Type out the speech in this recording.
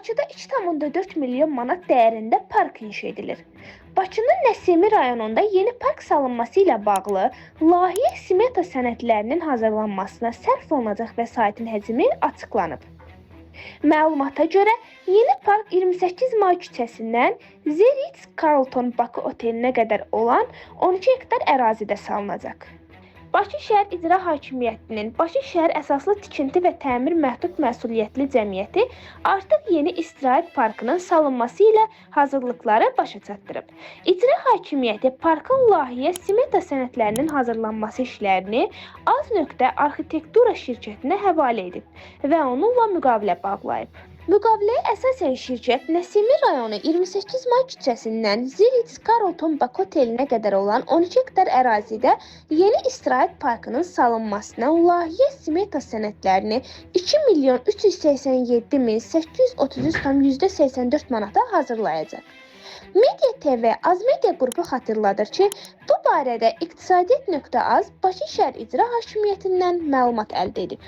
Bakıda 2,4 milyon manat dəyərində park inşa edilir. Bakının Nəsimi rayonunda yeni park salınması ilə bağlı layihə smeta sənədlərinin hazırlanmasına sərf olunacaq vəsaitin həcmi açıqlanıb. Məlumata görə yeni park 28 may küçəsindən The Ritz-Carlton Bakı otelinə qədər olan 12 hektar ərazidə salınacaq. Bakı Şəhər İcra Hakimiyyətinin Bakı Şəhər Əsaslı Tikinti və Təmir Məhdud Məsuliyyətli Cəmiyyəti artıq yeni istirahət parkının salınması ilə hazırlıqları başa çatdırıb. İcra Hakimiyyəti parkın layihə smeta sənədlərinin hazırlanması işlərini Az.Arxitektura şirkətinə həvalə edib və onunla müqavilə bağlayıb. Müqaviləyə əsasən şirkət Nəsimi rayonu 28 may küçəsindən The Ritz-Carlton Bakı otelinə qədər olan 12 hektar ərazidə yeni istirahət parkının salınmasına layihə smeta sənədlərini 2.387.833,84 manata hazırlayacaq. Media TV Azmedia qrupu xatırladır ki, bu barədə İqtisadiyyat.az Bakı Şəhər İcra Hakimiyyətindən məlumat əldə edib.